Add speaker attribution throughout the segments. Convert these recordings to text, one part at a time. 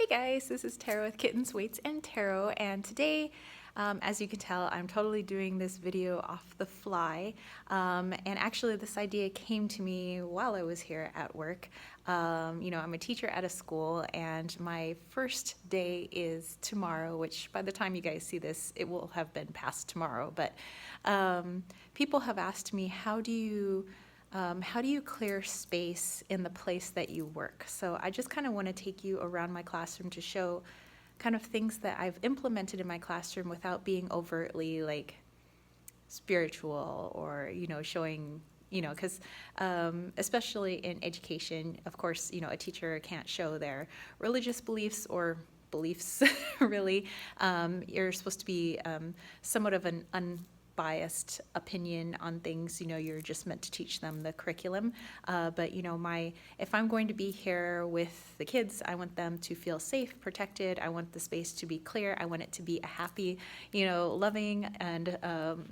Speaker 1: Hey guys, this is Tarot with Kittens, Weights, and Tarot, and today, as you can tell, I'm totally doing this video off the fly, and actually this idea came to me while I was here at work. I'm a teacher at a school, and my first day is tomorrow, which by the time you guys see this, it will have been past tomorrow, but people have asked me, how do you clear space in the place that you work? So I just kind of want to take you around my classroom to show kind of things that I've implemented in my classroom without being overtly like spiritual or, showing, because especially in education, of course, a teacher can't show their religious beliefs or beliefs really. You're supposed to be somewhat of an unbiased opinion on things. You're just meant to teach them the curriculum, but if I'm going to be here with the kids, I want them to feel safe, protected. I want the space to be clear. I want it to be a happy, loving and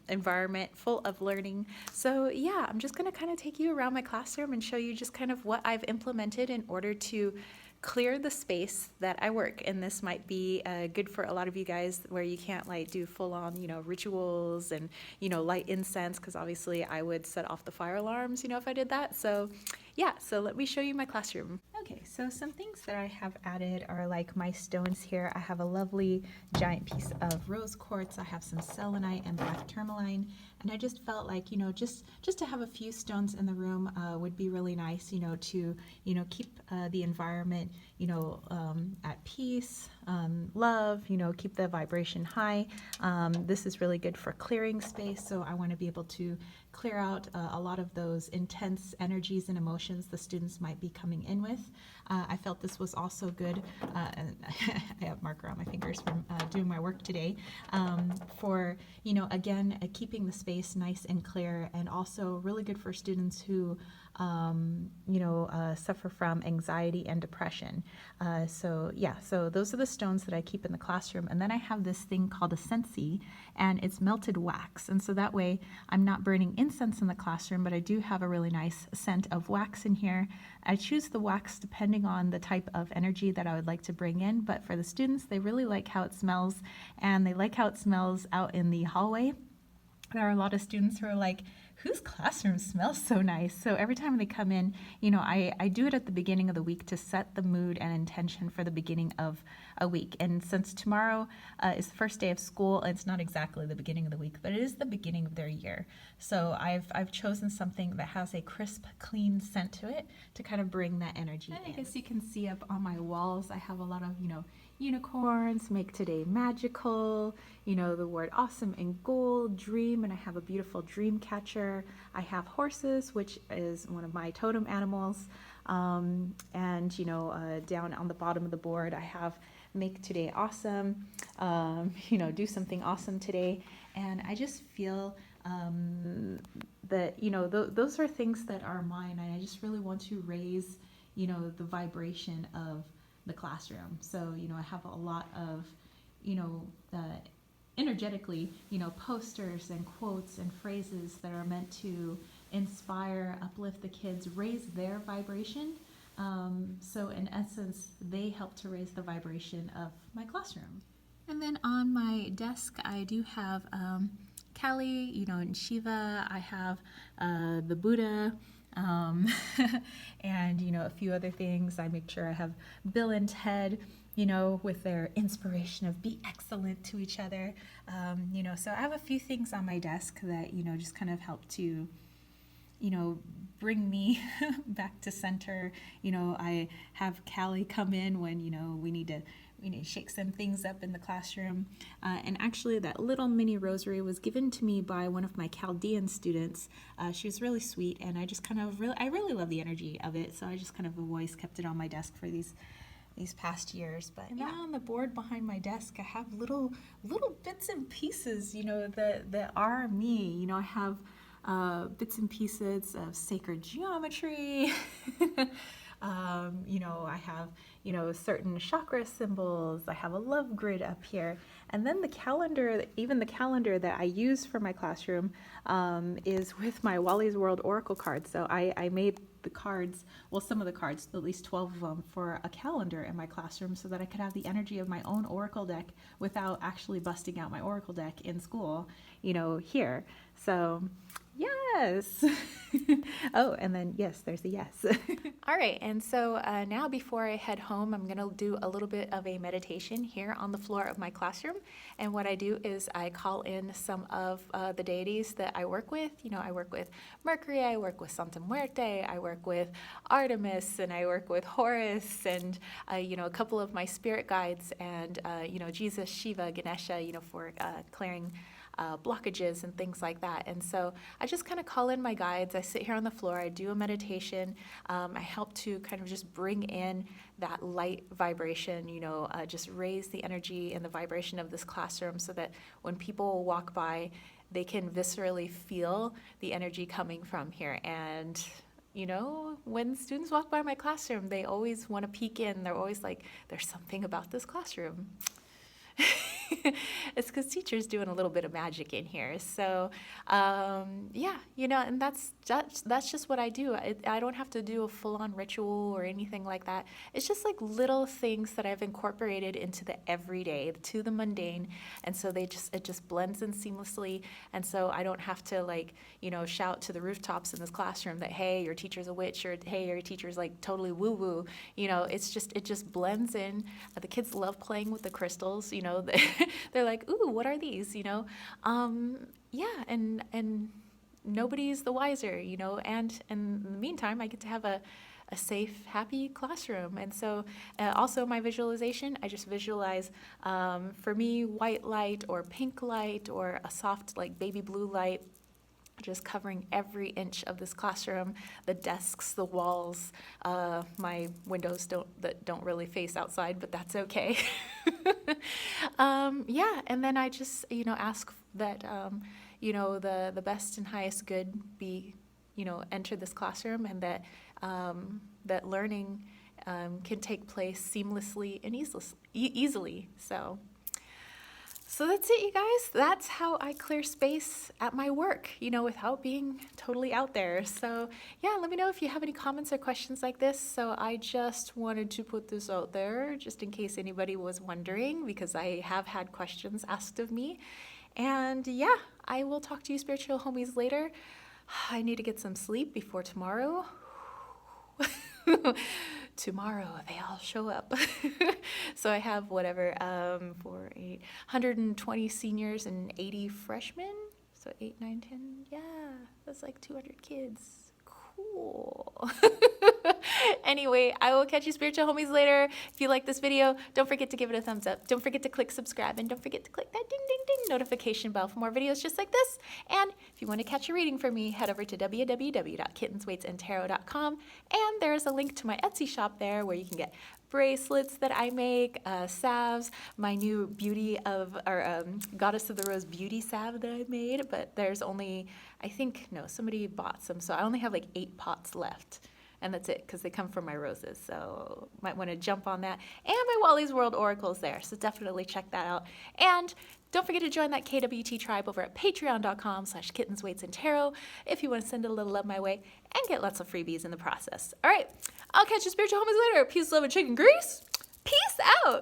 Speaker 1: environment full of learning. So yeah, I'm just going to kind of take you around my classroom and show you just kind of what I've implemented in order to clear the space that I work. And this might be good for a lot of you guys where you can't like do full on, rituals and, light incense, because obviously I would set off the fire alarms, if I did that. So yeah, so let me show you my classroom. Okay, so some things that I have added are like my stones here. I have a lovely giant piece of rose quartz. I have some selenite and black tourmaline, and I just felt like, just to have a few stones in the room would be really nice, to, keep the environment, at peace, love, keep the vibration high. This is really good for clearing space, so I want to be able to clear out a lot of those intense energies and emotions the students might be coming in with. I felt this was also good, and I have marker on my fingers from doing my work today, for, again, keeping the space nice and clear, and also really good for students who suffer from anxiety and depression. So those are the stones that I keep in the classroom. And then I have this thing called a scentsy, and it's melted wax. And so that way I'm not burning incense in the classroom, but I do have a really nice scent of wax in here. I choose the wax depending on the type of energy that I would like to bring in. But for the students, they really like how it smells, and they like how it smells out in the hallway. There are a lot of students who are like, whose classroom smells so nice? So every time they come in, I do it at the beginning of the week to set the mood and intention for the beginning of a week. And since tomorrow is the first day of school, it's not exactly the beginning of the week, but it is the beginning of their year. So I've chosen something that has a crisp, clean scent to it to kind of bring that energy in. I guess you can see up on my walls, I have a lot of, unicorns, make today magical, the word awesome in gold, dream, and I have a beautiful dream catcher. I have horses, which is one of my totem animals, and down on the bottom of the board I have make today awesome, do something awesome today. And I just feel that those are things that are mine, and I just really want to raise the vibration of the classroom. So I have a lot of energetically posters and quotes and phrases that are meant to inspire, uplift the kids, raise their vibration. So in essence, they help to raise the vibration of my classroom. And then on my desk I do have Kali, and Shiva. I have the Buddha, and a few other things. I make sure I have Bill and Ted, with their inspiration of be excellent to each other. So I have a few things on my desk that just kind of help to bring me back to center. I have Callie come in when we need to shake some things up in the classroom. And actually that little mini rosary was given to me by one of my Chaldean students. She was really sweet, and I just kind of I really love the energy of it, so I just kind of always kept it on my desk for these past years. But yeah, on the board behind my desk I have little bits and pieces that are me. I have bits and pieces of sacred geometry. I have, certain chakra symbols. I have a love grid up here. And then the calendar, even the calendar that I use for my classroom, is with my Wally's World Oracle card. So I made the cards, well, some of the cards, at least 12 of them, for a calendar in my classroom so that I could have the energy of my own oracle deck without actually busting out my oracle deck in school, here. So yes. Oh, and then yes, there's a yes. All right, and so now before I head home, I'm gonna do a little bit of a meditation here on the floor of my classroom. And what I do is I call in some of the deities that I work with. I work with Mercury, I work with Santa Muerte, I work with Artemis, and I work with Horus, and a couple of my spirit guides, and Jesus, Shiva, Ganesha, for clearing blockages and things like that. And so I just kind of call in my guides. I sit here on the floor, I do a meditation. I help to kind of just bring in that light vibration, just raise the energy and the vibration of this classroom so that when people walk by, they can viscerally feel the energy coming from here. And when students walk by my classroom, they always want to peek in. They're always like, there's something about this classroom. It's because teachers doing a little bit of magic in here. So and that's just what I do. I don't have to do a full-on ritual or anything like that. It's just like little things that I've incorporated into the everyday, to the mundane, and so it just blends in seamlessly. And so I don't have to shout to the rooftops in this classroom that, hey, your teacher's a witch, or hey, your teacher's like totally woo-woo. It just blends in. The kids love playing with the crystals. They're like, ooh, what are these? And nobody's the wiser, and in the meantime, I get to have a safe, happy classroom. And so also my visualization, I just visualize, for me, white light or pink light or a soft like baby blue light, just covering every inch of this classroom, the desks, the walls, my windows don't really face outside, but that's okay. And then I just, ask that, the best and highest good be, enter this classroom, and that, that learning can take place seamlessly and easily. So that's it, you guys. That's how I clear space at my work, without being totally out there. So yeah, let me know if you have any comments or questions like this. So I just wanted to put this out there just in case anybody was wondering, because I have had questions asked of me. And yeah, I will talk to you spiritual homies later. I need to get some sleep before tomorrow. Tomorrow they all show up. So I have 120 seniors and 80 freshmen. So 8, 9, 10. Yeah, that's like 200 kids. Cool. Anyway, I will catch you spiritual homies later. If you like this video, don't forget to give it a thumbs up. Don't forget to click subscribe, and don't forget to click that ding ding ding notification bell for more videos just like this. And if you want to catch a reading from me, head over to www.kittenswaitsandtarot.com, and there's a link to my Etsy shop there where you can get bracelets that I make, salves, my new Goddess of the Rose beauty salve that I made, but there's only, somebody bought some, so I only have like 8 pots left. And that's it, because they come from my roses. So might want to jump on that. And my Wally's World Oracle's there, so definitely check that out. And don't forget to join that KWT tribe over at patreon.com/kittenswaitsandtarot if you want to send a little love my way and get lots of freebies in the process. All right, I'll catch you spiritual homies later. Peace, love, and chicken grease. Peace out.